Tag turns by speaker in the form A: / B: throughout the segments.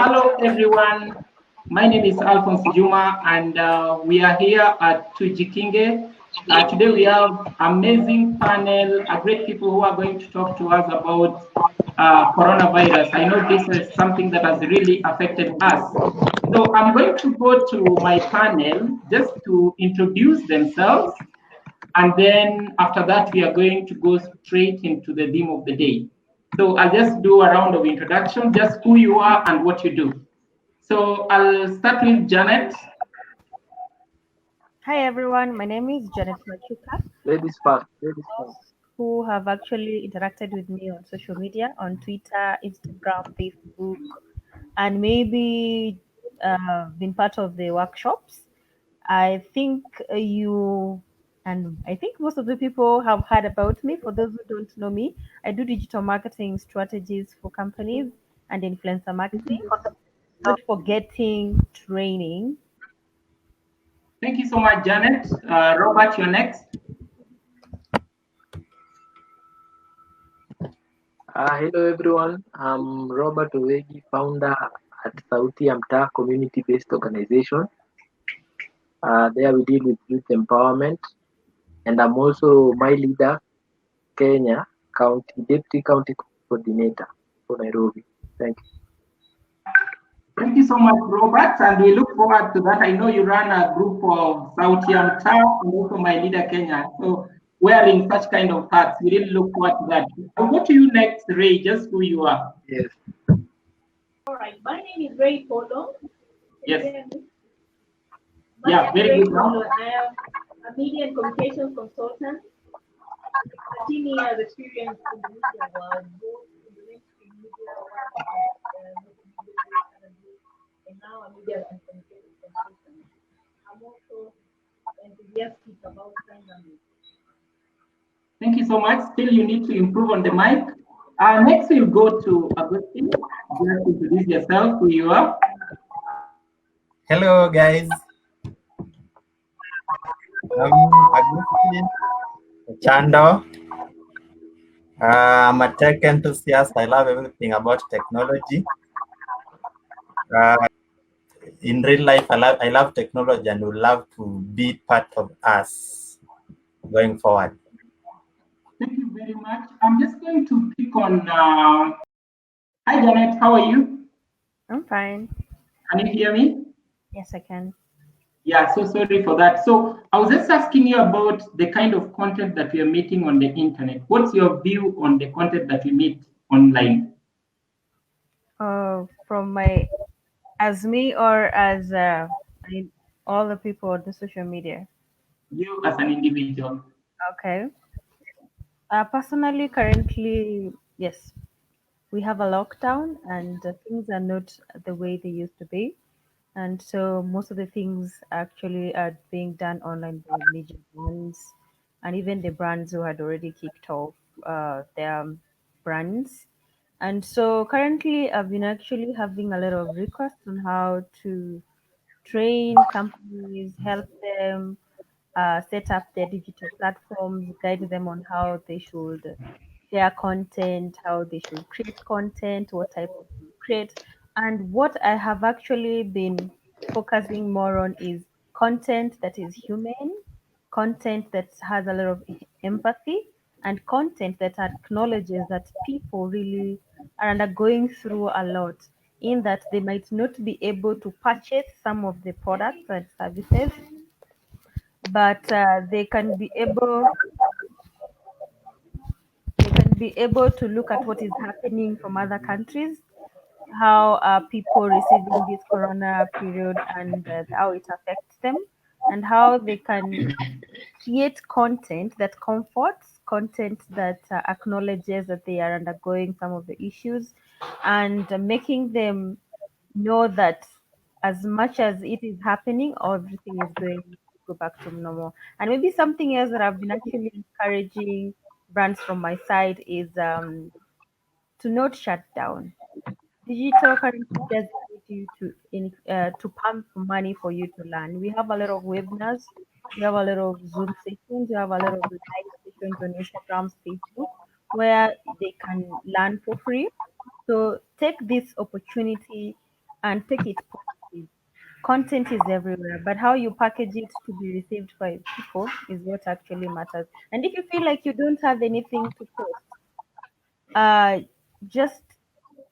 A: Hello, everyone. My name is Alphonse Juma, and we are here at Tujikinge. Today we have amazing panel, great people who are going to talk to us about coronavirus. I know this is something that has really affected us. So I'm going to go to my panel just to introduce themselves, and then after that, we are going to go straight into the theme of the day. So I'll just do a round of introduction, just who you are and what you do. So I'll start with Janet.
B: Hi everyone, my name is Janet Machuka.
C: Ladies first. Ladies first.
B: Who have actually interacted with me on social media, on Twitter, Instagram, Facebook, and maybe been part of the workshops. I think I think most of the people have heard about me. For those who don't know me, I do digital marketing strategies for companies and influencer marketing. Not forgetting training.
A: Thank you so much, Janet. Robert, you're next.
C: Hello everyone. I'm Robert Owegi, founder at Sauti ya Mtaa community-based organization. There we deal with youth empowerment, and I'm also my leader, Kenya Deputy County Coordinator for Nairobi. Thank you.
A: Thank you so much, Robert, and we look forward to that. I know you run a group of Sauti ya Mtaa and also my leader, Kenya. So wearing such kind of hats, we really look forward to that. I'll go to you next, Ray, just who you are.
C: Yes.
D: All right, my name is Ray Polo.
A: Yes. Yeah, very good.
D: Polo. I am a media and communications consultant. 13 years experience in the media world, both in the mainstream media and now a media and communications consultant. I'm also enthusiastic about sign language.
A: Thank you so much. Still, you need to improve on the mic. Next, we'll go to Agustin. Just introduce yourself, who you are.
E: Hello, guys. I'm Agustin Chando. I'm a tech enthusiast. I love everything about technology. In real life, I love technology and would love to be part of us going forward.
A: Thank you very much. I'm just going to pick on. Hi, Janet. How are you?
B: I'm fine.
A: Can you hear me?
B: Yes, I can.
A: Yeah, so sorry for that. So I was just asking you about the kind of content that we are meeting on the internet. What's your view on the content that we meet online?
B: From as me or as all the people on the social media?
A: You as an individual.
B: Okay. Personally, currently, yes, we have a lockdown and things are not the way they used to be. And so most of the things actually are being done online by major brands and even the brands who had already kicked off their brands. And so currently I've been actually having a lot of requests on how to train companies, help them set up their digital platforms, guide them on how they should share content, how they should create content, what type of create. And what I have actually been focusing more on is content that is human, content that has a lot of empathy, and content that acknowledges that people really are undergoing through a lot, in that they might not be able to purchase some of the products and services, but they can be able to look at what is happening from other countries, how are people receiving this corona period, and how it affects them, and how they can create content that comforts, content that acknowledges that they are undergoing some of the issues, and making them know that as much as it is happening, everything is going to go back to normal. And maybe something else that I've been actually encouraging brands from my side is to not shut down. Digital currency doesn't need you to pump money for you to learn. We have a lot of webinars, we have a lot of Zoom sessions, we have a lot of live sessions on Instagram, Facebook, where they can learn for free. So take this opportunity and take it positive. Content is everywhere, but how you package it to be received by people is what actually matters. And if you feel like you don't have anything to post, just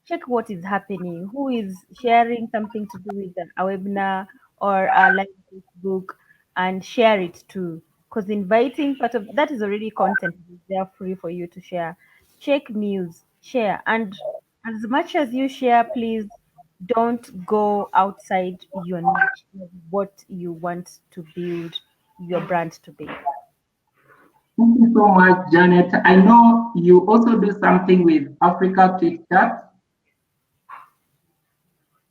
B: check what is happening, who is sharing something to do with a webinar or a live Facebook, and share it too. Because inviting part of that is already content is there free for you to share. Check news, share, and as much as you share, please don't go outside your niche of what you want to build your brand to be.
A: Thank you so much, Janet. I know you also do something with Africa Quick Chat.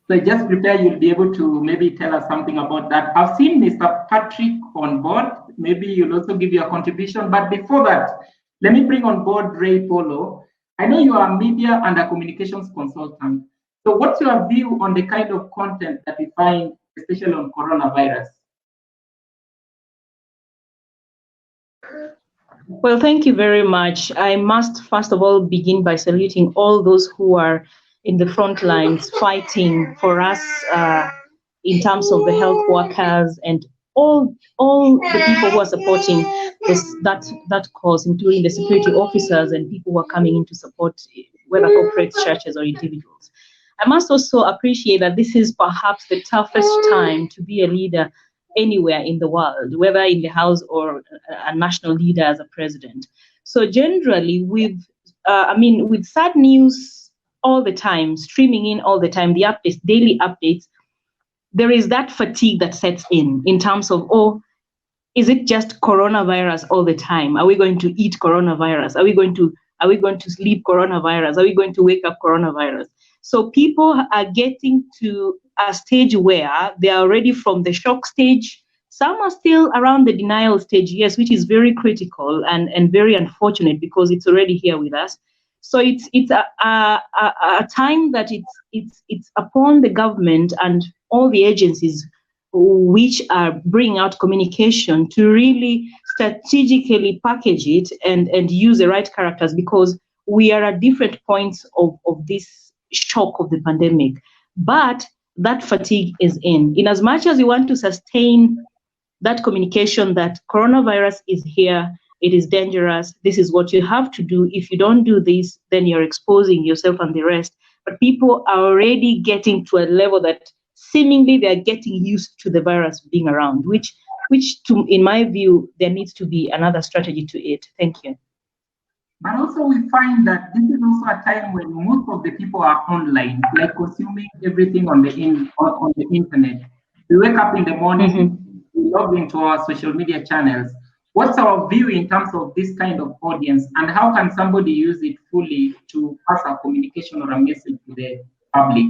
A: So just prepare, you'll be able to maybe tell us something about that. I've seen Mr. Patrick on board. Maybe you'll also give your contribution. But before that, let me bring on board Ray Polo. I know you are a media and a communications consultant. So what's your view on the kind of content that we find, especially on coronavirus?
F: Well, thank you very much. I must first of all begin by saluting all those who are in the front lines fighting for us in terms of the health workers and all the people who are supporting that cause, including the security officers and people who are coming in to support, whether corporate, churches, or individuals. I must also appreciate that this is perhaps the toughest time to be a leader anywhere in the world, whether in the house or a national leader as a president. So generally, with sad news all the time, streaming in all the time, the updates, daily updates, there is that fatigue that sets in terms of, oh, is it just coronavirus all the time? Are we going to eat coronavirus? Are we going to sleep coronavirus? Are we going to wake up coronavirus? So people are getting to a stage where they are already from the shock stage. Some are still around the denial stage, yes, which is very critical and very unfortunate because it's already here with us. So it's a time that it's upon the government and all the agencies which are bringing out communication to really strategically package it and use the right characters, because we are at different points of this shock of the pandemic. But that fatigue is in as much as you want to sustain that communication that coronavirus is here, it is dangerous, this is what you have to do. If you don't do this, then you're exposing yourself and the rest. But people are already getting to a level that seemingly they're getting used to the virus being around, which in my view, there needs to be another strategy to it. Thank you.
A: But also we find that this is also a time when most of the people are online, like consuming everything on the internet. We wake up in the morning, we log into our social media channels. What's our view in terms of this kind of audience, and how can somebody use it fully to pass a communication or a message to the public?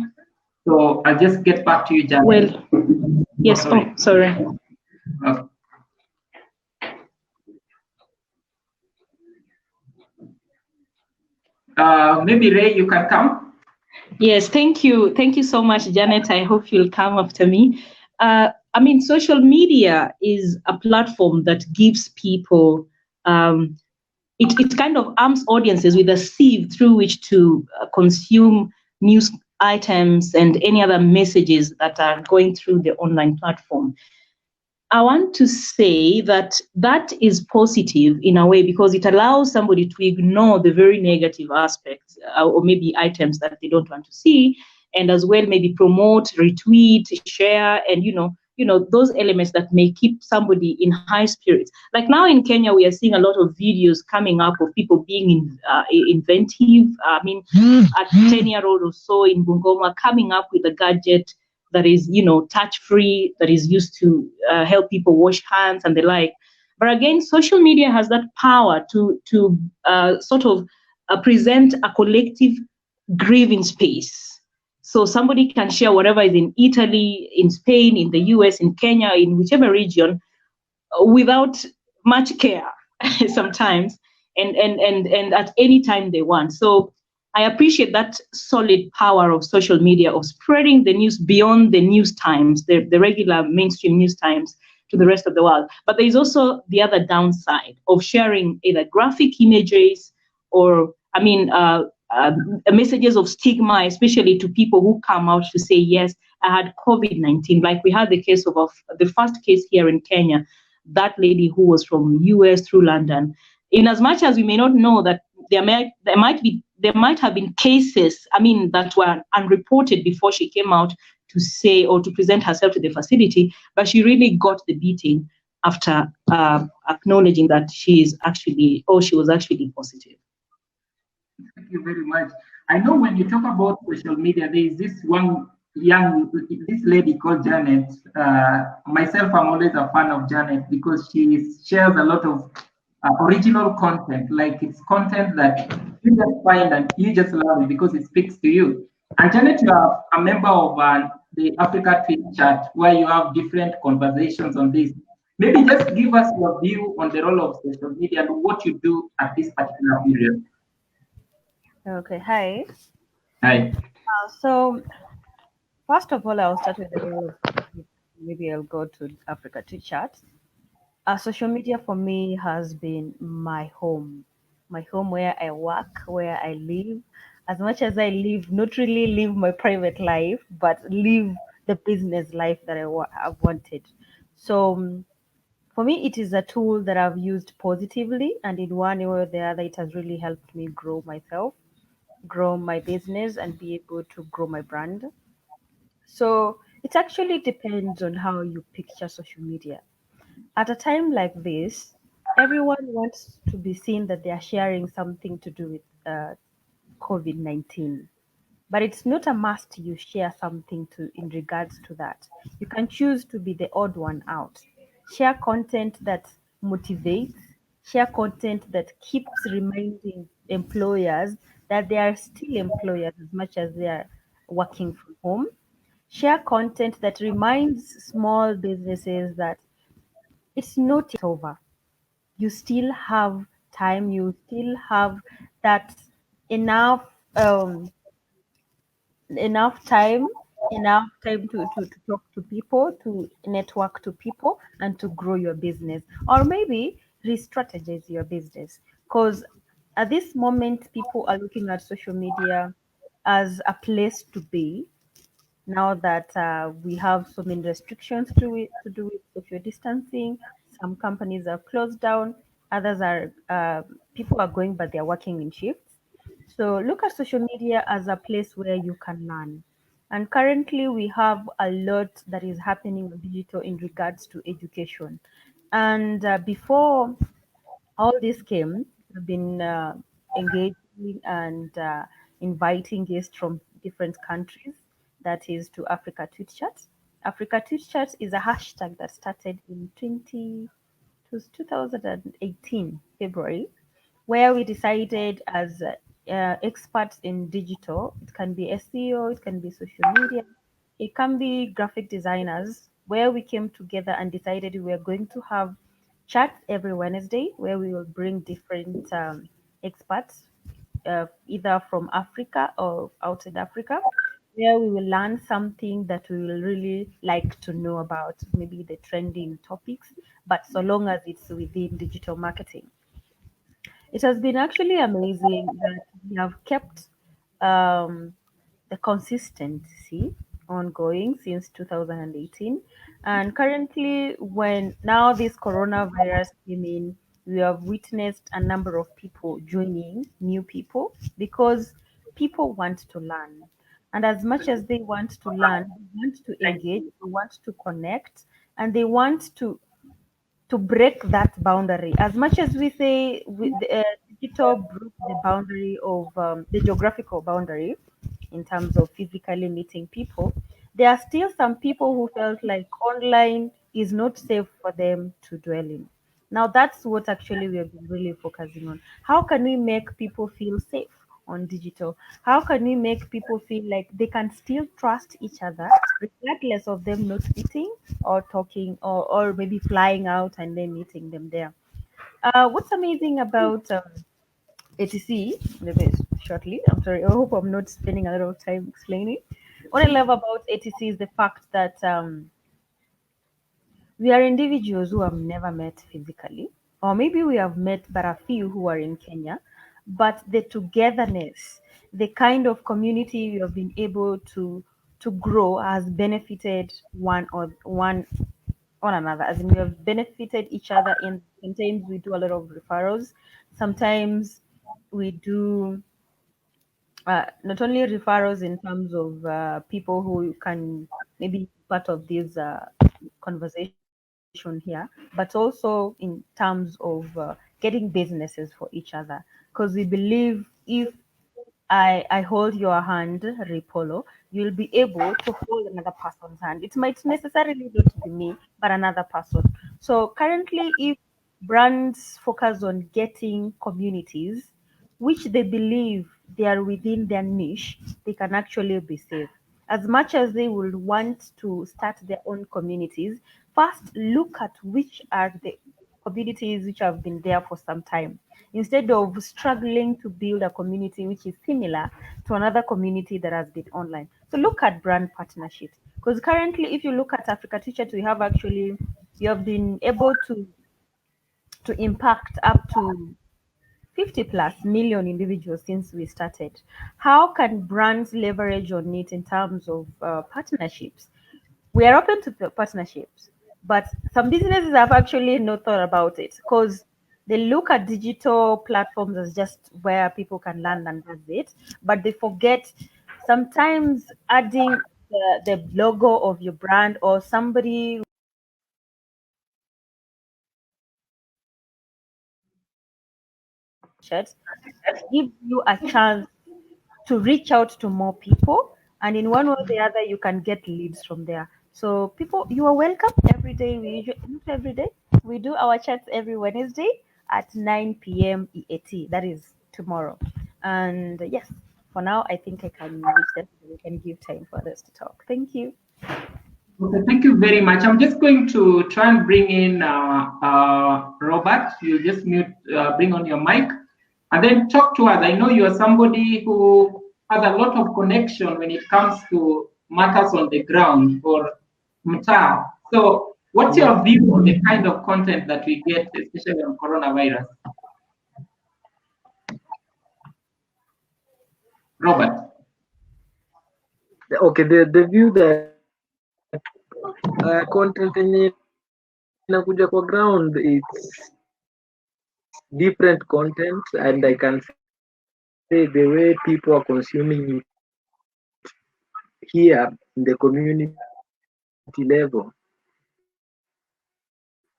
A: So I'll just get back to you, Janet.
F: Well, yes. Oh, sorry.
A: Okay. Maybe Ray, you can come.
F: Yes, thank you. Thank you so much, Janet. I hope you'll come after me. Social media is a platform that gives people, it kind of arms audiences with a sieve through which to consume news items and any other messages that are going through the online platform. I want to say that is positive in a way because it allows somebody to ignore the very negative aspects or maybe items that they don't want to see, and as well maybe promote, retweet, share, and those elements that may keep somebody in high spirits. Like now in Kenya, we are seeing a lot of videos coming up of people being inventive. A 10-year-old or so in Bungoma coming up with a gadget that is, touch-free, that is used to help people wash hands and the like. But again, social media has that power to sort of present a collective grieving space. So somebody can share whatever is in Italy, in Spain, in the US, in Kenya, in whichever region, without much care sometimes, and at any time they want. So I appreciate that solid power of social media of spreading the news beyond the news times, the regular mainstream news times, to the rest of the world. But there is also the other downside of sharing either graphic images or, messages of stigma, especially to people who come out to say, yes, I had COVID-19. Like we had the case of the first case here in Kenya, that lady who was from US through London. In as much as we may not know that there might have been cases, that were unreported before she came out to say or to present herself to the facility, but she really got the beating after acknowledging that she was actually positive.
A: Thank you very much. I know when you talk about social media, there is this this lady called Janet. Myself, I'm always a fan of Janet because she shares a lot of original content. Like it's content that you just find and you just love it because it speaks to you. And Janet, you are a member of the Africa Tweet Chat where you have different conversations on this. Maybe just give us your view on the role of social media and what you do at this particular period.
B: Okay, hi.
A: Hi.
B: So, first of all, I'll start with the role of, maybe I'll go to Africa to chat. Social media for me has been my home where I work, where I live. As much as I live, not really live my private life, but live the business life that I've wanted. So, for me, it is a tool that I've used positively, and in one way or the other, it has really helped me grow myself, grow my business, and be able to grow my brand. So it actually depends on how you picture social media. At a time like this, everyone wants to be seen that they are sharing something to do with COVID 19. But it's not a must you share something to in regards to that. You can choose to be the odd one out. Share content that motivates, share content that keeps reminding employers that they are still employers as much as they are working from home. Share content that reminds small businesses that it's not over. You still have time, you still have that enough um, enough time to talk to people, to network to people, and to grow your business, or maybe re-strategize your business, because at this moment people are looking at social media as a place to be. Now that we have so many restrictions to do with social distancing, some companies are closed down, others are people are going but they're working in shifts. So look at social media as a place where you can learn. And currently we have a lot that is happening on digital in regards to education. And before all this came, we've been engaging and inviting guests from different countries, that is to Africa Tweet Chat. Africa Tweet Chat is a hashtag that started in 2018 February, where we decided as experts in digital, it can be SEO, it can be social media, it can be graphic designers, where we came together and decided we are going to have chats every Wednesday where we will bring different experts, either from Africa or outside Africa, where we will learn something that we will really like to know about, maybe the trending topics, but so long as it's within digital marketing. It has been actually amazing that we have kept um, the consistency ongoing since 2018. And currently, when now this coronavirus came in, we have witnessed a number of people joining, new people, because people want to learn. And as much as they want to learn, they want to engage, they want to connect, and they want to break that boundary. As much as we say digital broke the boundary of the geographical boundary in terms of physically meeting people, there are still some people who felt like online is not safe for them to dwell in. Now, that's what actually we have been really focusing on. How can we make people feel safe on digital? How can we make people feel like they can still trust each other, regardless of them not meeting or talking, or maybe flying out and then meeting them there? What's amazing about ATC, maybe shortly, I'm sorry, I hope I'm not spending a lot of time explaining. What I love about ATC is the fact that we are individuals who have never met physically, or maybe we have met but a few who are in Kenya, but the togetherness, the kind of community you have been able to grow has benefited one another, as in we have benefited each other. In sometimes we do a lot of referrals, sometimes we do not only referrals in terms of people who can maybe be part of this conversation here, but also in terms of getting businesses for each other. Because we believe if I hold your hand, Ripolo, you'll be able to hold another person's hand. It might necessarily not be me, but another person. So currently, if brands focus on getting communities which they believe they are within their niche, they can actually be safe. As much as they will want to start their own communities, first look at which are the communities which have been there for some time, instead of struggling to build a community which is similar to another community that has been online. So look at brand partnerships, because currently, if you look at Africa Teacher, we have actually, you have been able to impact up to 50 plus million individuals since we started. How can brands leverage on it in terms of partnerships? We are open to partnerships, but some businesses have actually not thought about it, because they look at digital platforms as just where people can learn and that's it, but they forget sometimes adding the logo of your brand or somebody shirts gives you a chance to reach out to more people, and in one way or the other you can get leads from there. So people, you are welcome every day. We usually, not every day, we do our chats every Wednesday at 9 p.m. EAT. That is tomorrow. And yes, for now I think I can reach that so we can give time for others to talk. Thank you.
A: Okay, thank you very much. I'm just going to try and bring in Robert. You just bring on your mic, and then talk to us. I know you are somebody who has a lot of connection when it comes to matters on the ground for mtaa. So, what's your view on the kind of content that we get, especially on coronavirus? Robert.
C: Okay, the view that content yenye inakuja kwa ground, it's different content, and I can say the way people are consuming it here in the community level,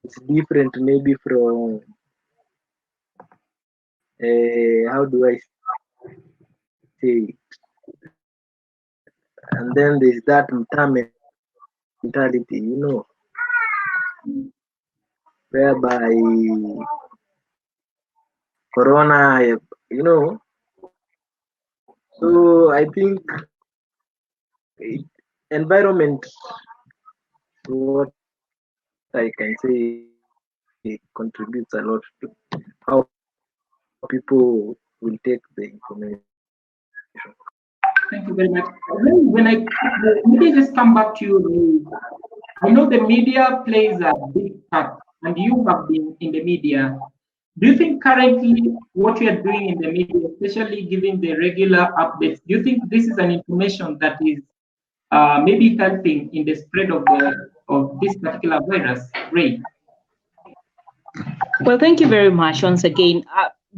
C: it's different maybe from how do I say it? And then there's that mtaa mentality, whereby corona, so I think environment, what I can say, it contributes a lot to how people will take the information.
A: Thank you very much. Let me just come back to you. I know the media plays a big part, and you have been in the media. Do you think currently what we are doing in the media, especially giving the regular updates, do you think this is an information that is maybe helping in the spread of this particular virus, Ray?
F: Well, thank you very much once again.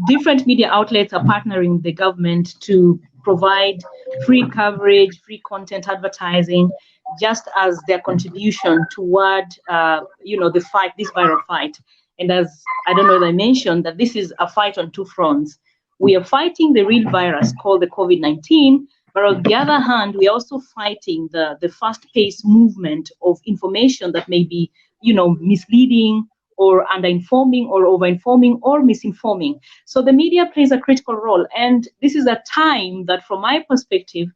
F: Different media outlets are partnering with the government to provide free coverage, free content advertising, just as their contribution toward, the fight, this viral fight. And as I don't know if I mentioned, that this is a fight on two fronts. We are fighting the real virus called the COVID-19, but on the other hand, we are also fighting the fast-paced movement of information that may be, misleading or under-informing or over-informing or misinforming. So the media plays a critical role. And this is a time that, from my perspective,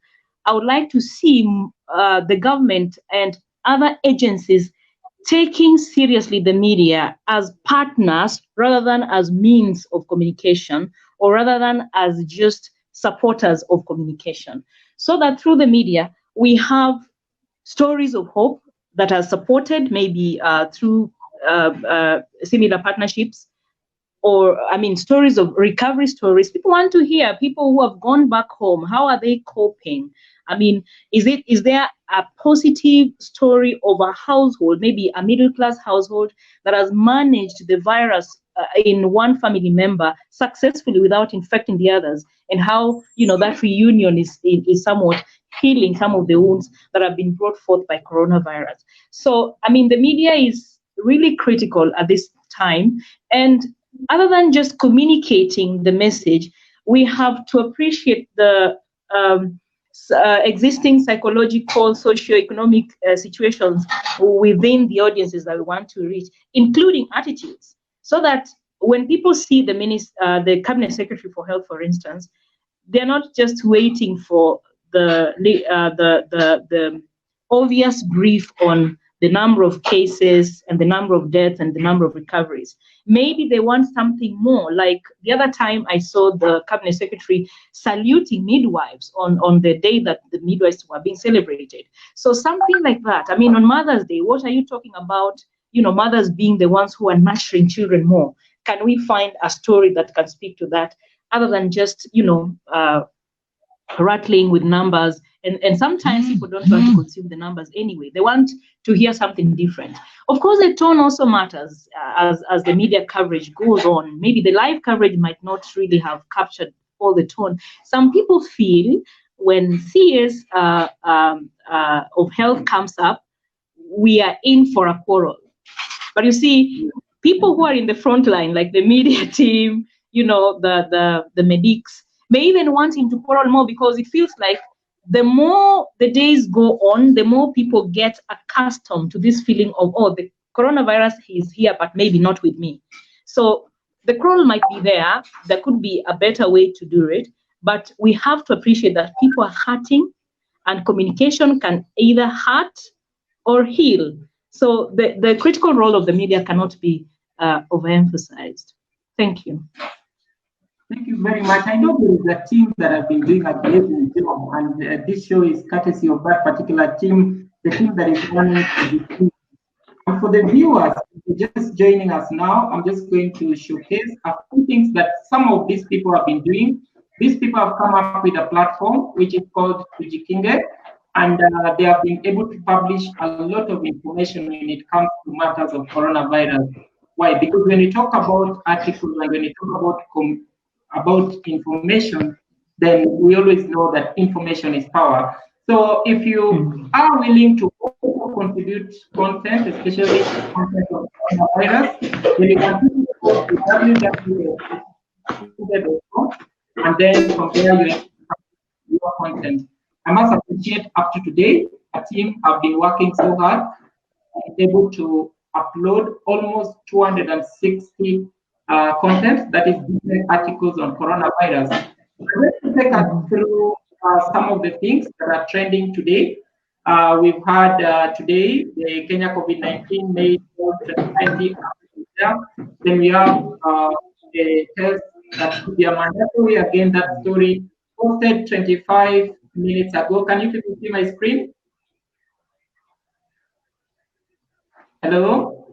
F: I would like to see the government and other agencies taking seriously the media as partners rather than as means of communication, or rather than as just supporters of communication. So that through the media, we have stories of hope that are supported maybe through similar partnerships, or I mean, stories of recovery stories. People want to hear people who have gone back home. How are they coping? I mean, is there a positive story of a household, maybe a middle class household that has managed the virus in one family member successfully without infecting the others, and how that reunion is somewhat healing some of the wounds that have been brought forth by coronavirus. So I mean, the media is really critical at this time, and other than just communicating the message, we have to appreciate the existing psychological, socio-economic situations within the audiences that we want to reach, including attitudes, so that when people see the cabinet secretary for health, for instance, they're not just waiting for the obvious brief on the number of cases and the number of deaths and the number of recoveries. Maybe they want something more. Like the other time I saw the cabinet secretary saluting midwives on the day that the midwives were being celebrated. So something like that. I mean, on Mother's Day, what are you talking about? Mothers being the ones who are nurturing children more. Can we find a story that can speak to that, other than just, rattling with numbers? And sometimes people don't want to consume the numbers anyway. They want to hear something different. Of course, the tone also matters as the media coverage goes on. Maybe the live coverage might not really have captured all the tone. Some people feel when CS of health comes up, we are in for a quarrel. But you see, people who are in the front line, like the media team, the medics, may even want him to quarrel more, because it feels like the more the days go on, the more people get accustomed to this feeling of, oh, the coronavirus is here, but maybe not with me. So the quarrel might be there. There could be a better way to do it, but we have to appreciate that people are hurting, and communication can either hurt or heal. So the critical role of the media cannot be overemphasized. Thank you.
A: Thank you very much. I know there is a team that have been doing a amazing job, and this show is courtesy of that particular team, the team that is running the team. And for the viewers just joining us now, I'm just going to showcase a few things that some of these people have been doing. These people have come up with a platform which is called Tujikinge, and they have been able to publish a lot of information when it comes to matters of coronavirus. Why? Because when you talk about articles and when you talk about information, then we always know that information is power. So if you are willing to contribute content, especially content of coronavirus, then you can go to www.tujikinge.com, and then from there you your content. I must appreciate up to today, a team have been working so hard and able to upload almost 260 content, that is different articles on coronavirus. Let's take us through some of the things that are trending today. We've had today the Kenya COVID-19 May 2020. Then we have the test that could be a mandatory. Again, that story posted 25 minutes ago. Can you people see my screen? Hello?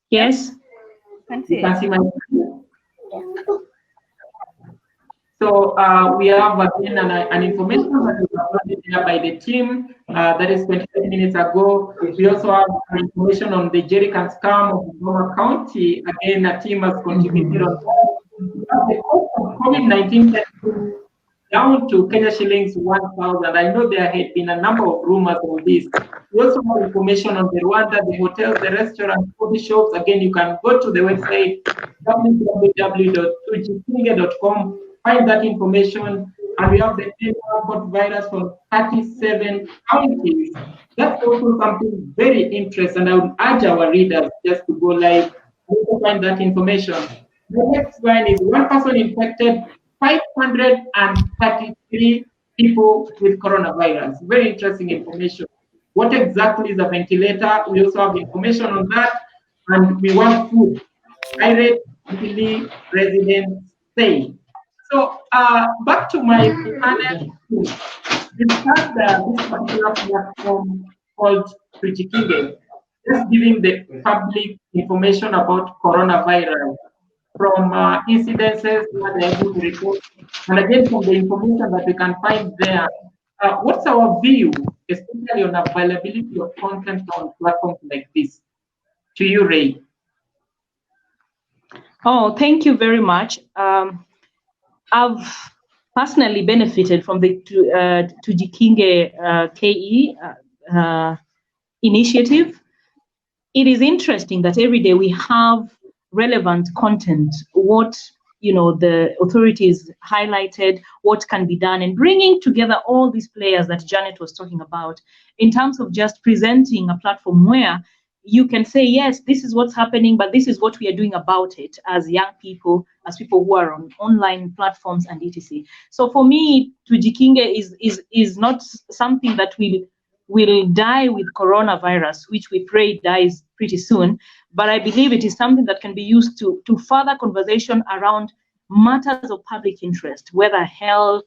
F: Yes.
A: You can see my screen? So we have again an information that was uploaded here by the team that is 25 minutes ago. We also have information on the jerrycan scam of Bungoma County. Again, a team has contributed on that. The cost of COVID-19 testing down to Kenya shillings 1,000. I know there had been a number of rumors on this. We also have information on the Rwanda, the hotels, the restaurants, coffee shops. Again, you can go to the website www.tujikinge.com, find that information, and we have the airport virus from 37 counties. That's also something very interesting, and I would urge our readers just to go live to find that information. The next one is one person infected, 533 people with coronavirus. Very interesting information. What exactly is a ventilator? We also have information on that, and we want food. Direct residents say. So back to my panel. We start this particular platform called Tujikinge, just giving the public information about coronavirus. from incidences where they're able to report, and again from the information that we can find there. What's our view, especially on availability of content on platforms like this? To you, Ray.
F: Oh, thank you very much. I've personally benefited from the Tujikinge KE initiative. It is interesting that every day we have relevant content, what the authorities highlighted, what can be done, and bringing together all these players that Janet was talking about in terms of just presenting a platform where you can say, yes, this is what's happening, but this is what we are doing about it as young people, as people who are on online platforms and etc. So for me, Tujikinge is not something that will die with coronavirus, which we pray dies pretty soon. But I believe it is something that can be used to further conversation around matters of public interest, whether health,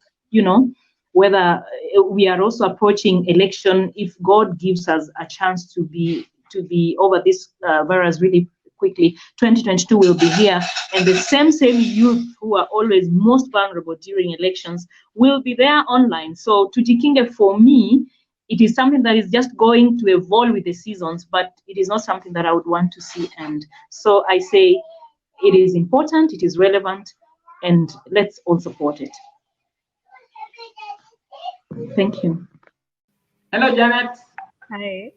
F: whether we are also approaching election. If God gives us a chance to be over this virus really quickly, 2022 will be here, and the same youth who are always most vulnerable during elections will be there online. So Tujikinge, for me, it is something that is just going to evolve with the seasons, but it is not something that I would want to see end. So I say it is important, it is relevant, and let's all support it. Thank you.
A: Hello, Janet.
B: Hi.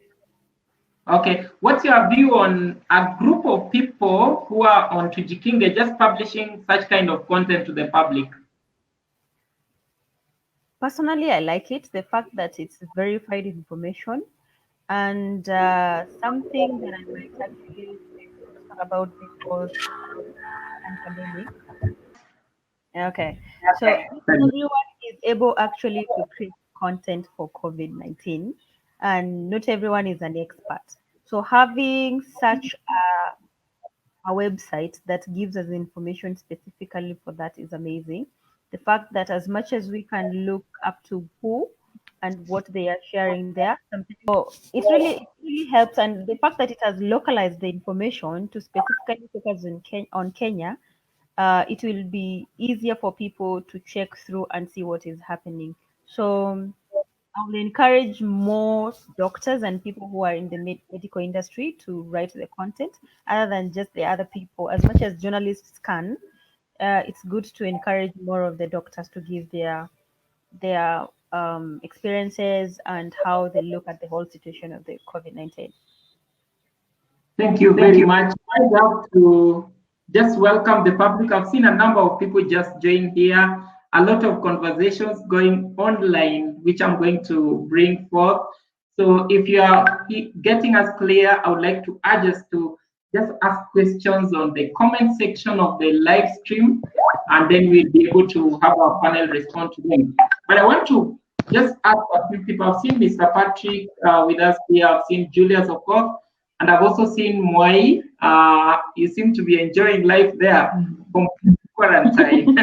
A: Okay, what's your view on a group of people who are on Tujikinge just publishing such kind of content to the public?
B: Personally, I like it. The fact that it's verified information, and something that I might actually talk about before pandemic. Okay, so everyone is able actually to create content for COVID-19, and not everyone is an expert. So having such a website that gives us information specifically for that is amazing. The fact that as much as we can look up to who and what they are sharing there, some people, it really helps. And the fact that it has localized the information to specifically focus on Kenya, it will be easier for people to check through and see what is happening. So I will encourage more doctors and people who are in the medical industry to write the content other than just the other people. As much as journalists can, it's good to encourage more of the doctors to give their experiences and how they look at the whole situation of the COVID-19.
A: Thank you very much. I'd love to just welcome the public. I've seen a number of people just join here. A lot of conversations going online, which I'm going to bring forth. So if you are getting us clear, I would like to urge us to just ask questions on the comment section of the live stream, and then we'll be able to have our panel respond to them. But I want to just ask a few people. I've seen Mr. Patrick with us here. I've seen Julius, of course. And I've also seen Mwai. You seem to be enjoying life there from quarantine.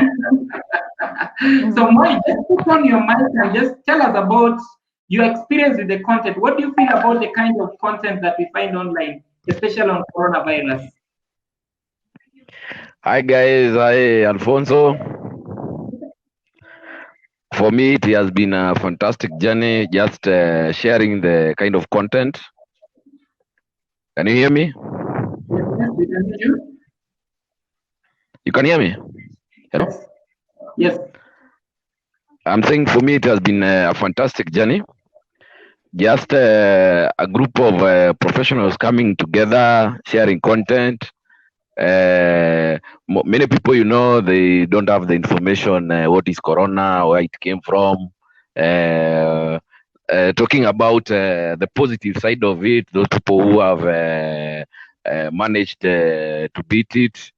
A: So Mwai, just put on your mic and just tell us about your experience with the content. What do you feel about the kind of content that we find online, especially on coronavirus?
G: Hi guys, hi Alfonso. For me, it has been a fantastic journey, just sharing the kind of content. Can you hear me?
A: Yes, we can hear you.
G: You can hear me? Hello?
A: Yes.
G: I'm saying for me, it has been a fantastic journey. Just a group of professionals coming together, sharing content. Many people, they don't have the information, what is corona, where it came from. Talking about the positive side of it, those people who have managed to beat it,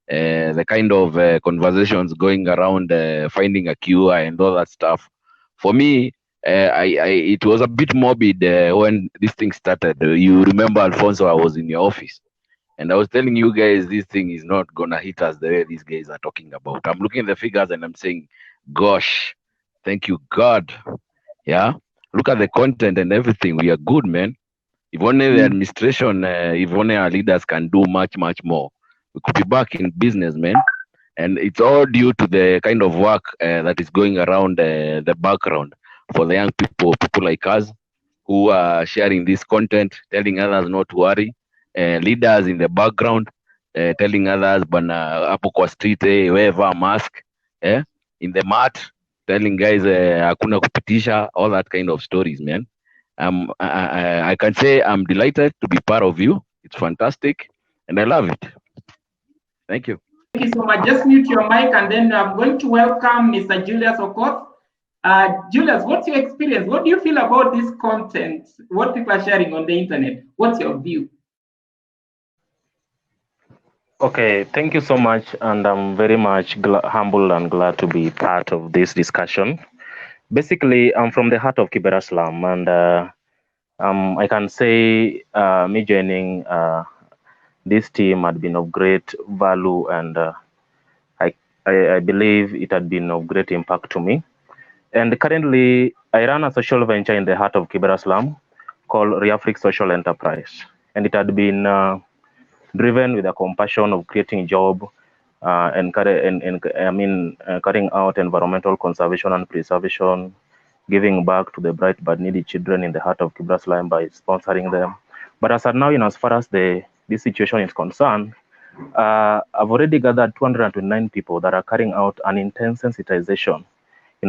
G: the kind of conversations going around finding a cure and all that stuff. For me, it was a bit morbid when this thing started. You remember, Alfonso, I was in your office and I was telling you guys this thing is not gonna hit us the way these guys are talking about. I'm looking at the figures and I'm saying, gosh, thank you, God. Yeah. Look at the content and everything. We are good, man. If only the administration, if only our leaders can do much, much more. we could be back in business, man. And it's all due to the kind of work that is going around the background for the young people like us who are sharing this content, telling others not to worry, leaders in the background telling others bana hapo kwa street wewe vaa mask in the mat, telling guys hakuna kupitisha, all that kind of stories, man. I can say I'm delighted to be part of you. It's fantastic and I love it. Thank you.
A: Thank you so much. Just mute your mic and then I'm going to welcome Mr. Julius Okoth. Julius, what's your experience? What do you feel about this content? What people are sharing on the internet? What's your view?
H: Okay, thank you so much. And I'm very much humbled and glad to be part of this discussion. Basically, I'm from the heart of Kibera Slum, and I can say me joining this team had been of great value, and I believe it had been of great impact to me. And currently, I run a social venture in the heart of Kibera Slum called Reafric Social Enterprise, and it had been driven with a compassion of creating job and carrying out environmental conservation and preservation, giving back to the bright but needy children in the heart of Kibera Slum by sponsoring them. But as of now, as far as this situation is concerned, I've already gathered 229 people that are carrying out an intense sensitization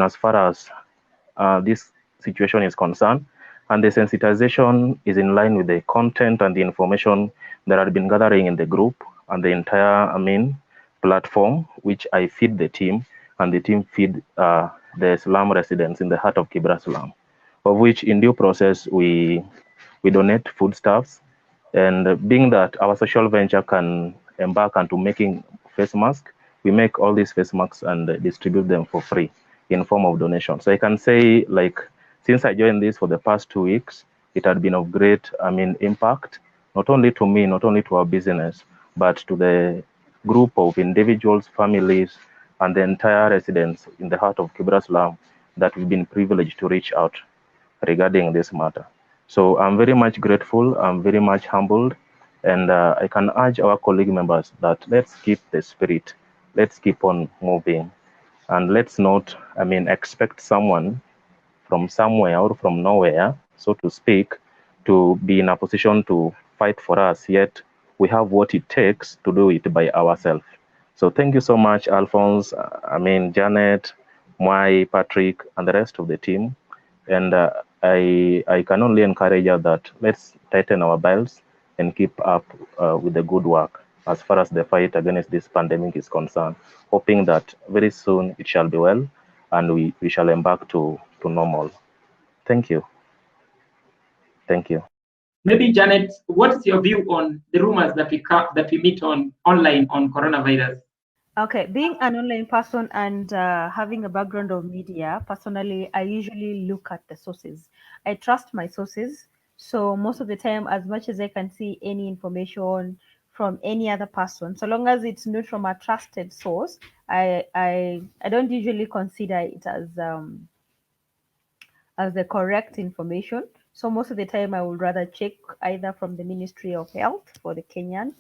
H: as far as this situation is concerned. And the sensitization is in line with the content and the information that had been gathering in the group and the entire platform, which I feed the team, and the team feed the slum residents in the heart of Kibera Slum, of which in due process we donate foodstuffs. And being that our social venture can embark onto making face masks, we make all these face masks and distribute them for free in form of donation. So I can say, like, since I joined this for the past 2 weeks, it had been of great, impact, not only to me, not only to our business, but to the group of individuals, families, and the entire residents in the heart of Kibera Slum that we've been privileged to reach out regarding this matter. So I'm very much grateful, I'm very much humbled, and I can urge our colleague members that let's keep the spirit, let's keep on moving, and let's not, expect someone from somewhere or from nowhere, so to speak, to be in a position to fight for us, yet we have what it takes to do it by ourselves. So thank you so much, Alphonse, Janet, Mwai, Patrick, and the rest of the team. And I can only encourage you that let's tighten our belts and keep up with the good work as far as the fight against this pandemic is concerned, hoping that very soon it shall be well and we shall embark to normal. Thank you. Thank you.
A: Maybe Janet, what's your view on the rumors that we meet online on coronavirus?
B: Okay, being an online person and having a background of media, personally, I usually look at the sources. I trust my sources. So most of the time, as much as I can see any information from any other person, so long as it's not from a trusted source, I don't usually consider it as the correct information. So most of the time, I would rather check either from the Ministry of Health for the Kenyan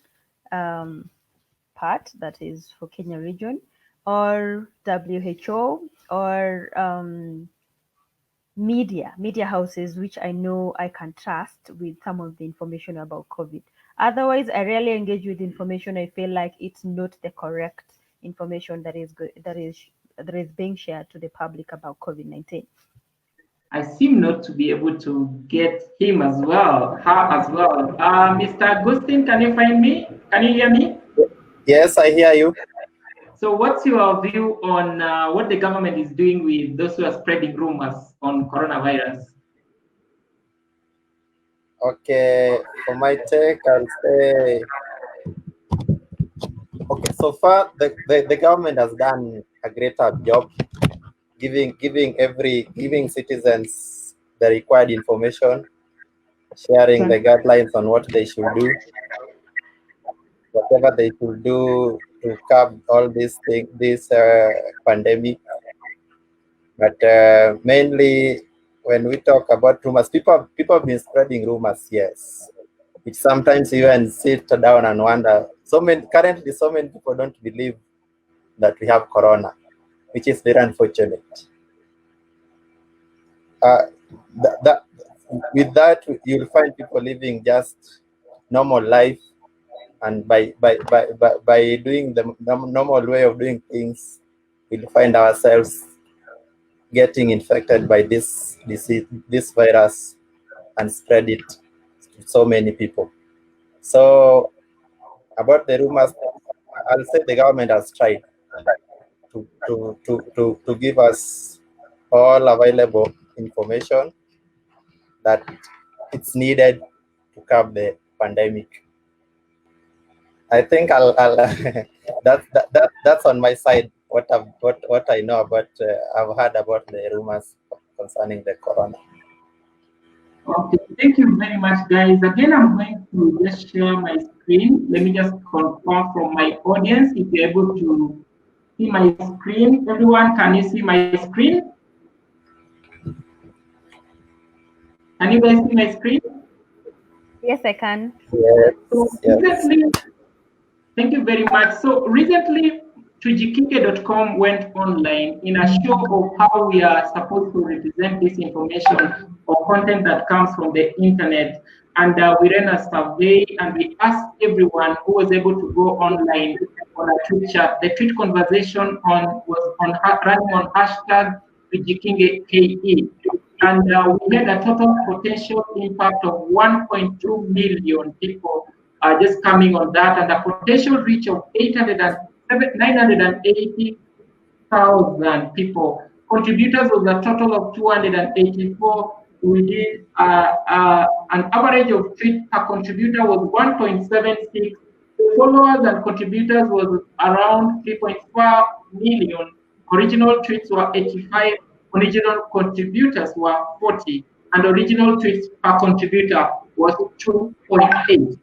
B: part, that is for Kenya region, or WHO, or media houses, which I know I can trust with some of the information about COVID. Otherwise, I rarely engage with information I feel like it's not the correct information that is being shared to the public about COVID-19.
A: I seem not to be able to get him as well, her as well. Mr. Agustin, can you find me? Can you hear me?
E: Yes, I hear you.
A: So what's your view on what the government is doing with those who are spreading rumors on coronavirus?
E: Okay, for my take, I'll say, okay, so far the government has done a greater job giving citizens the required information, sharing the guidelines on what they should do, whatever they should do to curb all this pandemic. But mainly, when we talk about rumors, people have been spreading rumors, yes. which sometimes you even sit down and wonder. Currently, so many people don't believe that we have corona, which is very unfortunate. With that, you'll find people living just normal life, and by doing the normal way of doing things, we'll find ourselves getting infected by this disease, this virus, and spread it to so many people. So about the rumors, I'll say the government has tried to give us all available information that it's needed to curb the pandemic. I think I'll that's on my side. What I know about, I've heard about the rumors concerning the corona.
A: Okay, thank you very much, guys. Again, I'm going to just share my screen. Let me just confirm from my audience if you're able to see my screen. Everyone, can you see my screen? Can you guys see my screen?
B: Yes, I can.
E: Yes.
A: So recently, thank you very much. So recently, Tujikinge.com went online in a show of how we are supposed to represent this information or content that comes from the internet. And we ran a survey and we asked everyone who was able to go online on a tweet chat. The tweet conversation was running on hashtag TujikingeKE. And we had a total potential impact of 1.2 million people just coming on that, and a potential reach of 980,000 people. Contributors was a total of 284. We did an average of tweets per contributor was 1.76. Followers and contributors was around 3.4 million. Original tweets were 85. Original contributors were 40. And original tweets per contributor was 2.8.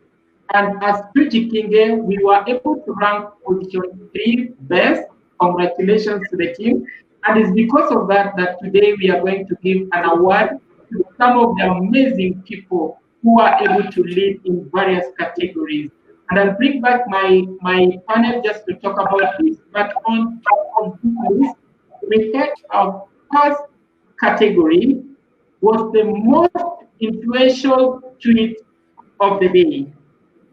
A: And as Tujikinge, we were able to rank position 3 best. Congratulations to the team. And it's because of that that today we are going to give an award to some of the amazing people who are able to lead in various categories. And I'll bring back my panel just to talk about this. But on top of this, we had our first category was the most influential tweet of the day.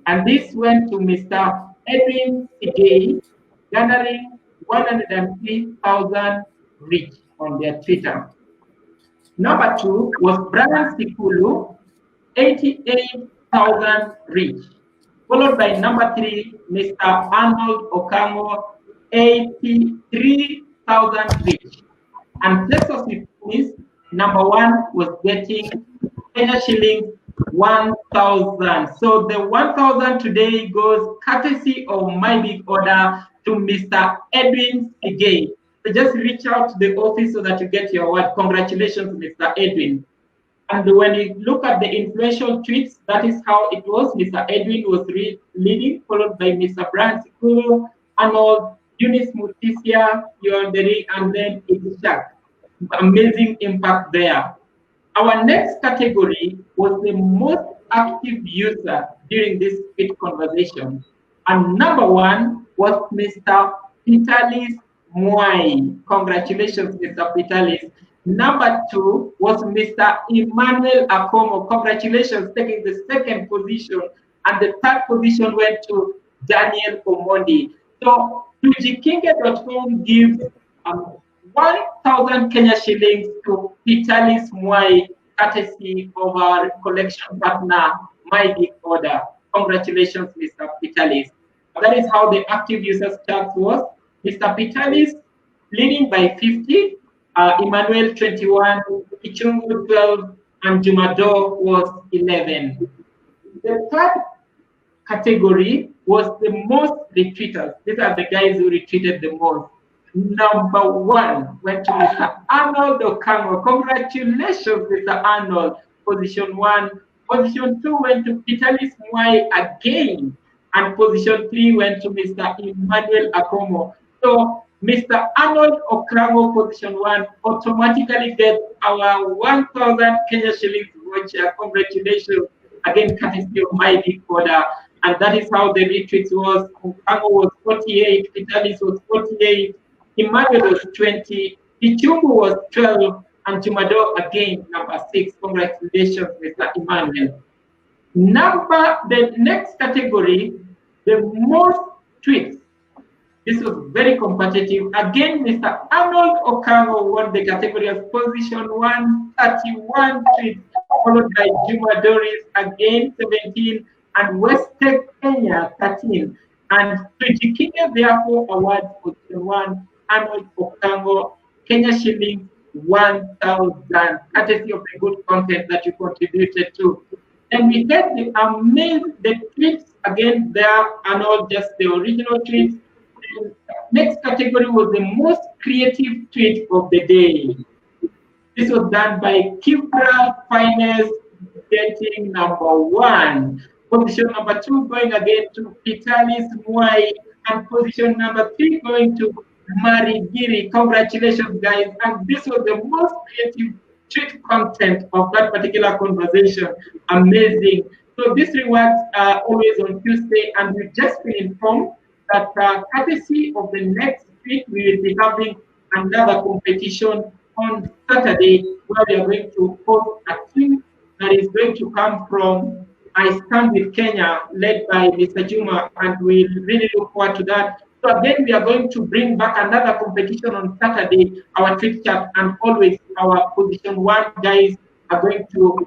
A: And this went to Mr. Edwin Sigay, garnering 103,000 reach on their Twitter. Number 2 was Brian Sikulu, 88,000 reach. Followed by number 3, Mr. Arnold Okango, 83,000 reach. And Texas Police, number 1 was getting Kenya shillings 1,000. So the 1,000 today goes courtesy of my big order to Mr. Edwin Sigay. So just reach out to the office so that you get your award. Congratulations, Mr. Edwin. And when you look at the influential tweets, that is how it was. Mr. Edwin was leading, followed by Mr. Brian Sikulu, Arnold, Eunice Mutisia, Yonderi, and then Ishak. Amazing impact there. Our next category was the most active user during this tweet conversation. And number 1 was Mr. Vitalis Mwai. Congratulations, Mr. Vitalis. Number 2 was Mr. Emmanuel Akomo. Congratulations, taking the 2nd position. And the 3rd position went to Daniel Omondi. So Tujikinge.com gives 1,000 Kenya shillings to Vitalis Mwai, courtesy of our collection partner, My Big Order. Congratulations, Mr. Vitalis. That is how the active users chart was. Mr. Vitalis leading by 50, Emmanuel 21, Ichungu 12, and Jumado was 11. The 3rd category was the most retweeters. These are the guys who retweeted the most. Number 1 went to Mr. Arnold Okango. Congratulations, Mr. Arnold. Position 1. Position 2 went to Vitalis Mwai again. And position 3 went to Mr. Emmanuel Akomo. So Mr. Arnold Okango, position 1, automatically gets our 1,000 Kenya shillings voucher. Congratulations. again, courtesy of my big order. And that is how the retreat was. Mukango was 48, Vitalis was 48, Emmanuel was 20, Ichumbu was 12, and Jumado again, number 6. Congratulations, Mr. Emmanuel. The next category, the most tweets. This was very competitive. Again, Mr. Arnold Okango won the category of position 131 tweets, followed by Juma Doris again 17, and Western Kenya 13. And Tujikinge therefore awards position 1, Arnold Okango, Kenya shilling 1,000, courtesy of the good content that you contributed to. And we had the tweets again there are not just the original tweets. The next category was the most creative tweet of the day. This was done by Kibra Finest, getting number 1. Position number 2 going again to Vitalis Mwai, and position number 3 going to Marigiri. Congratulations, guys. And this was the most creative tweet content of that particular conversation. Amazing. So these rewards are always on Tuesday, and we've just been informed that courtesy of the next week, we will be having another competition on Saturday, where we are going to host a team that is going to come from I Stand with Kenya, led by Mr. Juma, and we really look forward to that. So again, we are going to bring back another competition on Saturday, our tweet chat, and always our position 1 guys are going to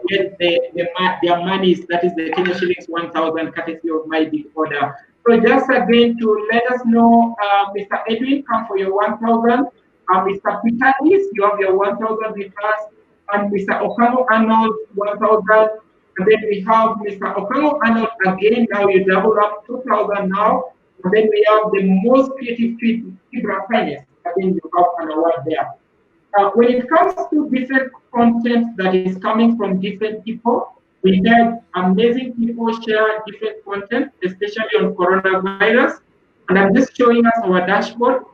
A: get their monies, that is the Kenya shillings 1,000, courtesy of my big order. So just again to let us know, Mr. Edwin, come for your 1,000. Mr. Vitalis, you have your 1,000 with us. And Mr. Okamo Arnold, 1,000. And then we have Mr. Okamo Arnold again. Now you double up 2,000 now. And then we have the most creative tweet, Ibra Finest. Again, you have an award there. When it comes to different content that is coming from different people, we had amazing people share different content, especially on coronavirus. And I'm just showing us our dashboard.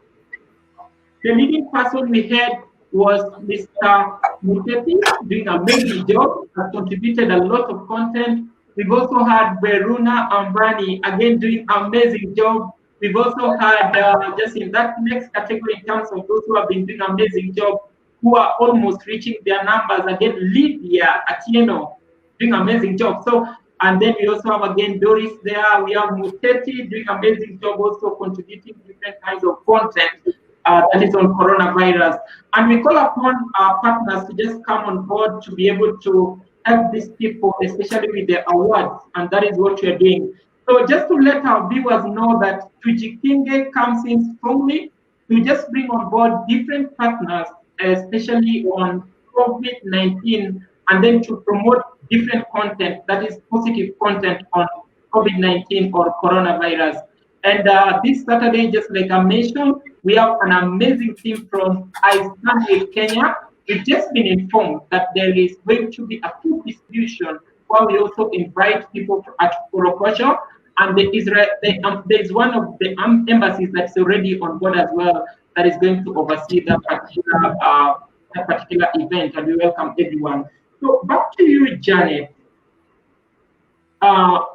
A: The leading person we had was Mr. Mutepi, doing an amazing job, has contributed a lot of content. We've also had Veruna Ambani, again doing amazing job. We've also had, just in that next category, in terms of those who have been doing amazing job, who are almost reaching their numbers, again, Lydia Atieno, doing amazing job. So, and then we also have again Doris there. We have Muteti doing amazing job, also contributing different kinds of content that is on coronavirus. And we call upon our partners to just come on board to be able to help these people, especially with the awards, and that is what we are doing. So just to let our viewers know that Tujikinge comes in strongly to just bring on board different partners, especially on COVID-19, and then to promote different content that is positive content on COVID-19 or coronavirus. And this Saturday, just like I mentioned, we have an amazing team from I Stand with Kenya. We've just been informed that there is going to be a food distribution where we also invite people at Korokosho. And there is one of the embassies that's already on board as well that is going to oversee that particular event, and we welcome everyone. So back to you, Janet.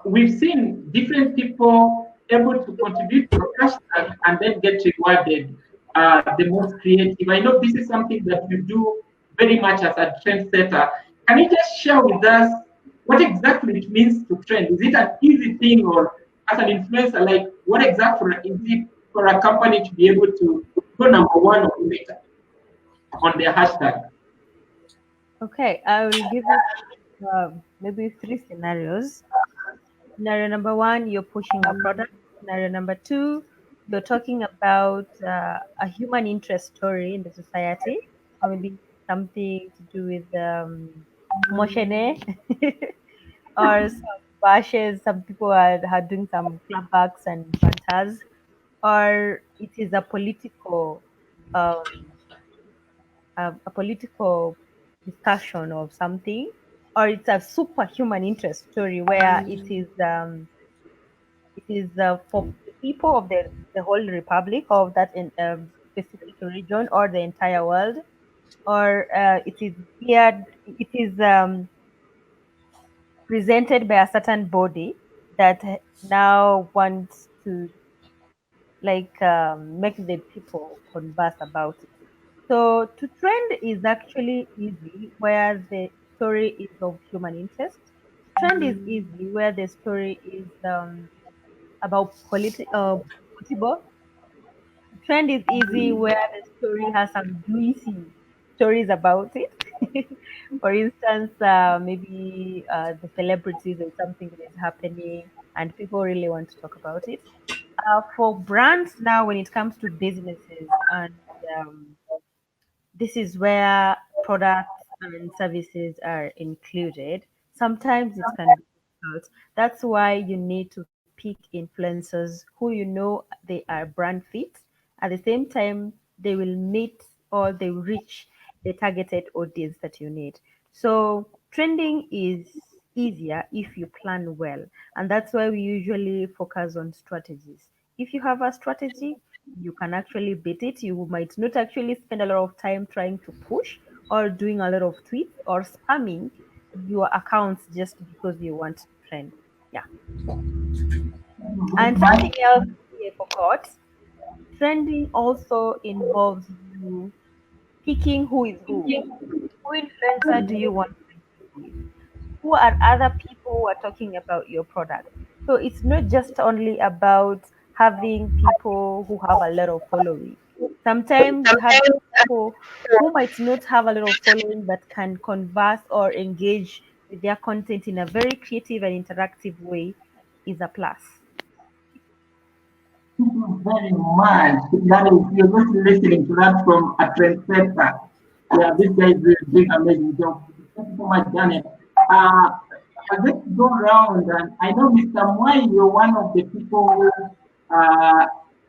A: We've seen different people able to contribute to a hashtag and then get rewarded the most creative. I know this is something that you do very much as a trendsetter. Can you just share with us what exactly it means to trend? Is it an easy thing, or as an influencer, like what exactly is it for a company to be able to go number 1 or later on their hashtag?
B: Okay, I will give you maybe 3 scenarios. Scenario number 1, you're pushing a product. Scenario number 2, you're talking about a human interest story in the society, or maybe something to do with moshene or some bashes. Some people are doing some clapbacks and bantas, or it is a political a political discussion of something, or it's a superhuman interest story where it is for the people of the whole republic of that in specific region or the entire world, or it is geared, it is presented by a certain body that now wants to make the people converse about it. So to trend is actually easy where the story is of human interest. Trend is easy where the story is about political. Trend is easy where the story has some juicy stories about it. For instance, maybe the celebrities or something that is happening and people really want to talk about it. For brands now, when it comes to businesses, and um, this is where products and services are included. Sometimes it can be difficult. That's why you need to pick influencers who you know they are brand fit. At the same time, they will meet or they reach the targeted audience that you need. So trending is easier if you plan well. And that's why we usually focus on strategies. If you have a strategy, you can actually beat it. You might not actually spend a lot of time trying to push or doing a lot of tweets or spamming your accounts just because you want to trend. Yeah. And something else I forgot, trending also involves you picking who is who. Who influencer do you want to engage with? Who are other people who are talking about your product? So it's not just only about having people who have a lot of following. Sometimes having people who might not have a lot of following but can converse or engage with their content in a very creative and interactive way is a plus.
A: Thank you very much. That is, you're just listening to that from a trendsetter. Yeah, this guy is doing amazing job. Thank you so much, Janet. I'll just go around, and I know Mr. Mwai, you're one of the people who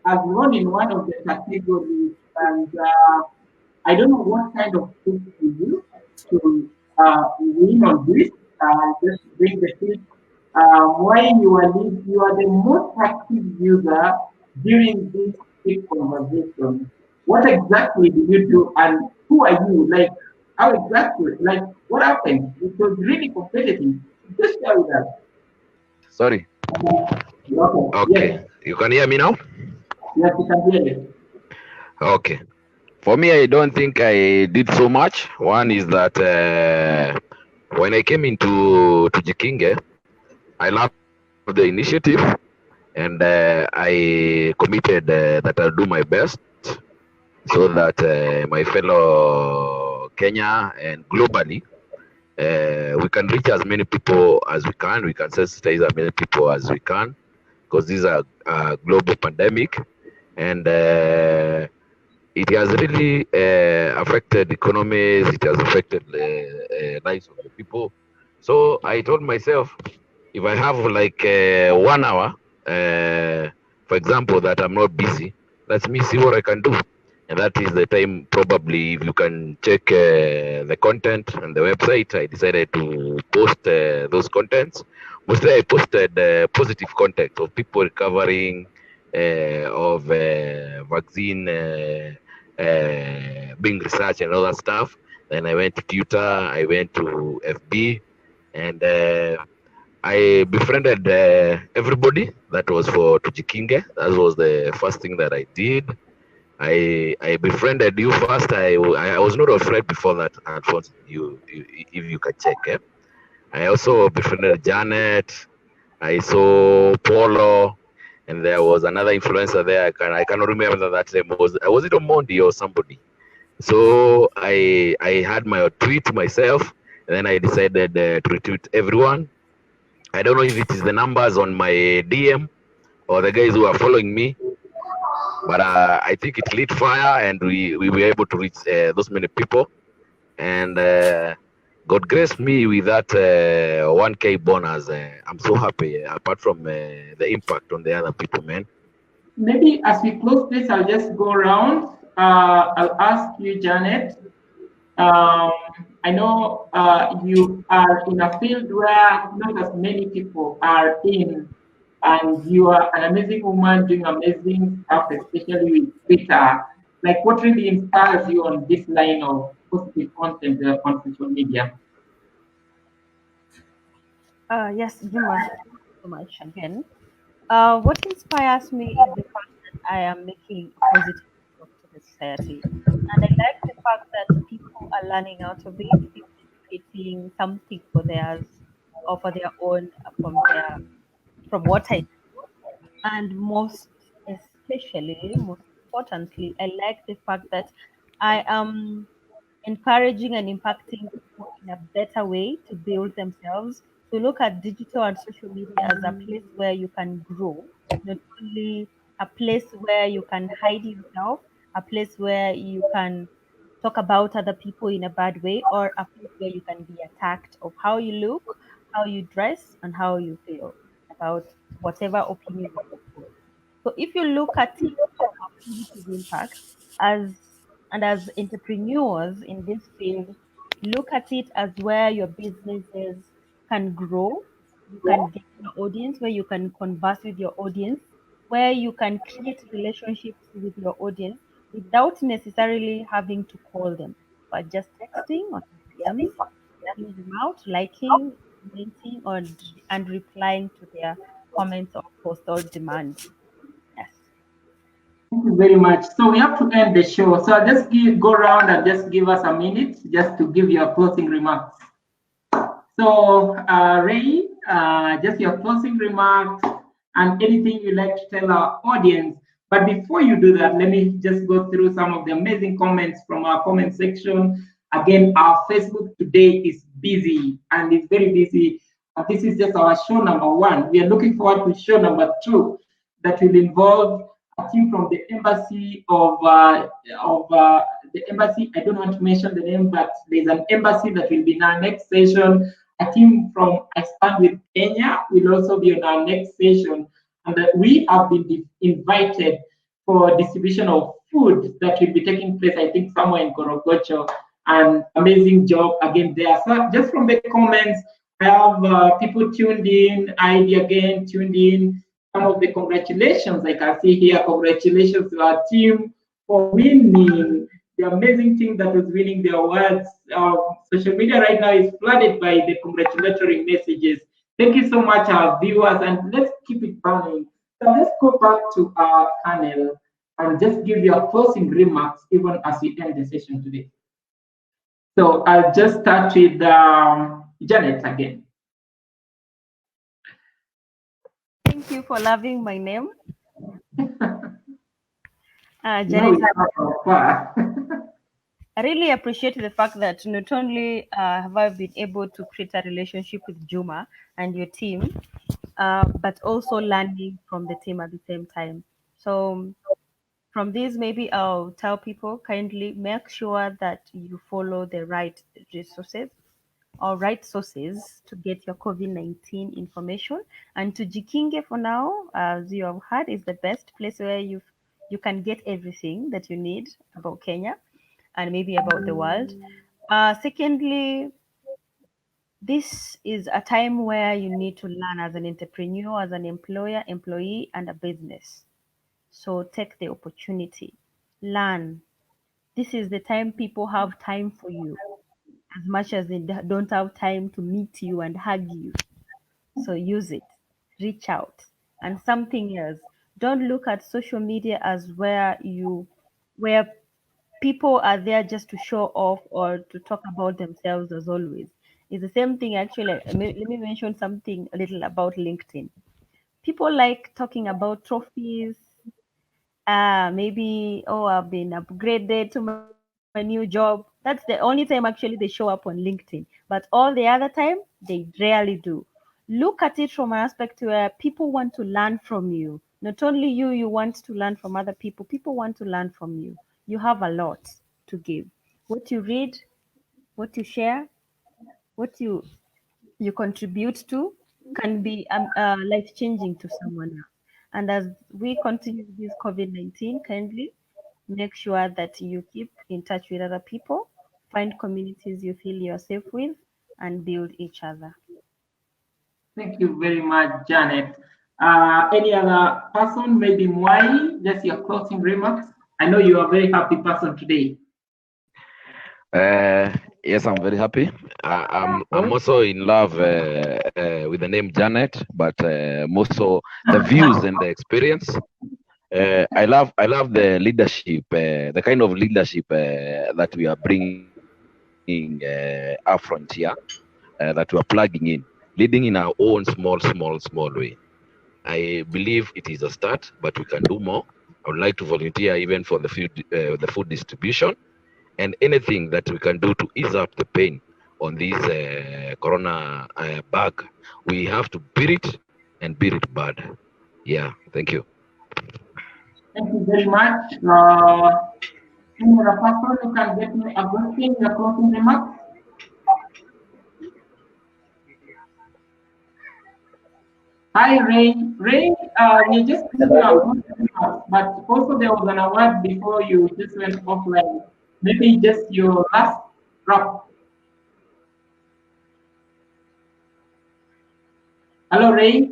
A: has won in one of the categories, and I don't know what kind of tips you use to win on this. Just bring the tips. Why you are the most active user during this big conversation. What exactly did you do, and who are you? Like, how exactly? Like, what happened? It was really competitive. Just share with us.
G: Sorry.
A: Okay.
G: Okay.
A: Yes.
G: You can hear me now?
A: Yes, you can hear you.
G: Okay. For me, I don't think I did so much. One is that when I came into Tujikinge, I loved the initiative, and I committed that I'll do my best so that my fellow Kenya and globally, we can reach as many people as we can. We can sensitize as many people as we can, because this is a global pandemic, and it has really affected economies. It has affected lives of the people. So I told myself, if I have like 1 hour, for example, that I'm not busy, let me see what I can do. And that is the time, probably, if you can check the content on the website, I decided to post those contents. Mostly I posted positive content of people recovering, of vaccine being researched and all that stuff. Then I went to Twitter, I went to FB, and I befriended everybody that was for Tujikinge. That was the first thing that I did. I befriended you first. I was not afraid before that. Alphonse, if you can check. I also befriended Janet. I saw Polo, and there was another influencer there. I cannot remember that name. Was it Omondi or somebody? So I had my tweet myself, and then I decided to retweet everyone. I don't know if it is the numbers on my DM or the guys who are following me, but I think it lit fire, and we were able to reach those many people, and God graced me with that 1K bonus. I'm so happy, apart from the impact on the other people, man.
A: Maybe as we close this, I'll just go around. I'll ask you, Janet. I know you are in a field where not as many people are in, and you are an amazing woman doing amazing stuff, especially with Twitter. Like, what really inspires you on this line of positive content on social media?
B: Yes, Juma, thank you so much again. What inspires me is the fact that I am making a positive impact to the society. And I like the fact that people are learning out of it, people creating something for theirs or for their own from what I do. And most importantly, I like the fact that I am encouraging and impacting people in a better way to build themselves, to look at digital and social media as a place where you can grow, not only a place where you can hide yourself, a place where you can talk about other people in a bad way, or a place where you can be attacked of how you look, how you dress, and how you feel about whatever opinion you put forward. So if you look at it from a positive impact as and as entrepreneurs in this field, look at it as where your businesses can grow, you can get your audience, where you can converse with your audience, where you can create relationships with your audience without necessarily having to call them, but just texting on DMs, checking them out, liking, commenting, and replying to their comments or posts or demands. Yes.
A: Thank you very much. So we have to end the show. So I'll just go around and just give us a minute just to give your closing remarks. So Ray, just your closing remarks and anything you'd like to tell our audience. But before you do that, let me just go through some of the amazing comments from our comment section. Again, our Facebook today is busy and it's very busy. This is just our show number 1. We are looking forward to show number 2 that will involve a team from the embassy of the embassy. I don't want to mention the name, but there's an embassy that will be in our next session. A team from Expand with Kenya will also be on our next session, and that we have been invited for distribution of food that will be taking place, I think, somewhere in Korogocho. An amazing job again there. So just from the comments, I have people tuned in, ID again tuned in. Some of the congratulations I can see here. Congratulations to our team for winning. The amazing team that was winning the awards. Social media right now is flooded by the congratulatory messages. Thank you so much, our viewers, and let's keep it burning. So let's go back to our panel and just give your closing remarks even as we end the session today. So I'll just start with Janet again.
B: Thank you for loving my name. Janet, I really appreciate the fact that not only have I been able to create a relationship with Juma and your team, but also learning from the team at the same time. So from this, maybe I'll tell people kindly make sure that you follow the right resources or right sources to get your COVID-19 information. And Tujikinge for now, as you have heard, is the best place where you can get everything that you need about Kenya and maybe about the world. Secondly, this is a time where you need to learn as an entrepreneur, as an employer, employee, and a business. So take the opportunity, learn. This is the time people have time for you as much as they don't have time to meet you and hug you. So use it, reach out. And something else, don't look at social media as where people are there just to show off or to talk about themselves as always. It's the same thing actually. Let me mention something a little about LinkedIn. People like talking about trophies, maybe, oh, I've been upgraded to my new job. That's the only time actually they show up on LinkedIn. But all the other time, they rarely do. Look at it from an aspect where people want to learn from you. Not only you want to learn from other people want to learn from you. You have a lot to give. What you read, what you share, what you contribute to can be life changing to someone else. And as we continue this COVID-19, kindly make sure that you keep in touch with other people, find communities you feel you're safe with, and build each other.
A: Thank you very much, Janet. Any other person, maybe Mwai, just your closing remarks? I know you are a very happy person today.
G: Yes, I'm very happy. I'm also in love with the name Janet, but more so the views and the experience. I love the leadership, the kind of leadership that we are bringing up front here, that we are plugging in, leading in our own small way. I believe it is a start, but we can do more. I would like to volunteer even for the food distribution and anything that we can do to ease up the pain on this corona bug. We have to beat it and beat it bad. Yeah, thank you.
A: Thank you very much. Any other person who can get me a question, your closing remarks? Hi, Ray. Ray, we just giving you a closing remarks, but also there was an award before you just went offline. Maybe just your last drop. Hello, Ray.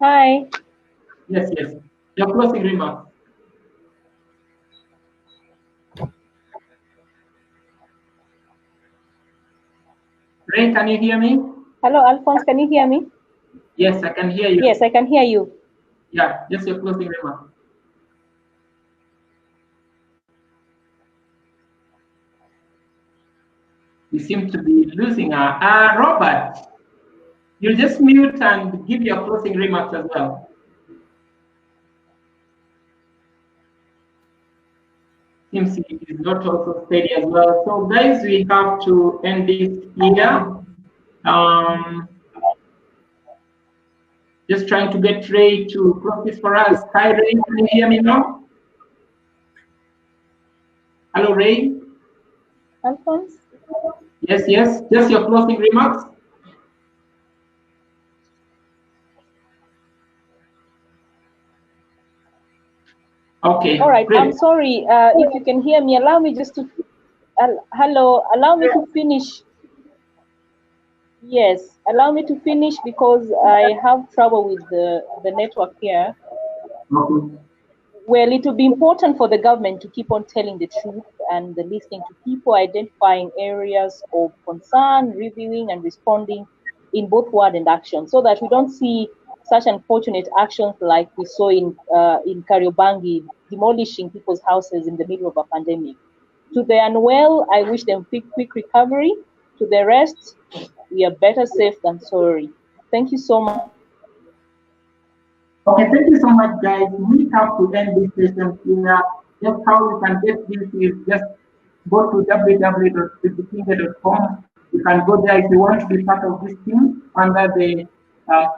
F: Hi.
A: Yes. Your closing remarks. Ray, can you hear me?
F: Hello, Alphonse, can you hear me?
A: Yes, I can hear you.
F: Yes, I can hear you.
A: Yeah, just your closing remarks. You seem to be losing her. Robert, you'll just mute and give your closing remarks as well. Seems he is not also steady as well. So guys, we have to end this here. Just trying to get Ray to close this for us. Hi, Ray, can you hear me now? Hello, Ray.
F: Alphonse?
A: Yes. Just your closing remarks. Okay.
F: All right.
A: Great.
F: I'm sorry. If you can hear me, allow me just to. Hello. Allow me to finish. Yes. Allow me to finish because I have trouble with the network here.
A: Okay.
F: Well, it will be important for the government to keep on telling the truth and listening to people, identifying areas of concern, reviewing and responding in both word and action, so that we don't see such unfortunate actions like we saw in Kariobangi, demolishing people's houses in the middle of a pandemic. To the unwell, I wish them quick recovery. To the rest, we are better safe than sorry. Thank you so much.
A: Okay, thank you so much, guys. We have to end this session here. Just how you can get this is just go to www.tujikinge.com. You can go there if you want to be part of this team under the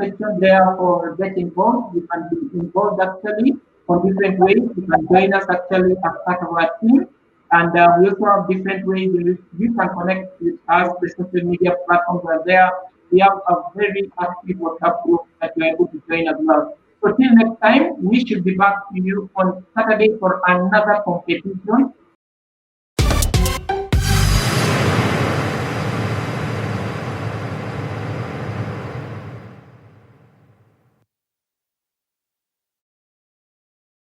A: section there for get involved. You can be involved actually on different ways. You can join us actually as part of our team. And we also have different ways in which you can connect with us. The social media platforms are there. We have a very active WhatsApp group that you are able to join as well. So till next time, we should be back to you on Saturday for another competition.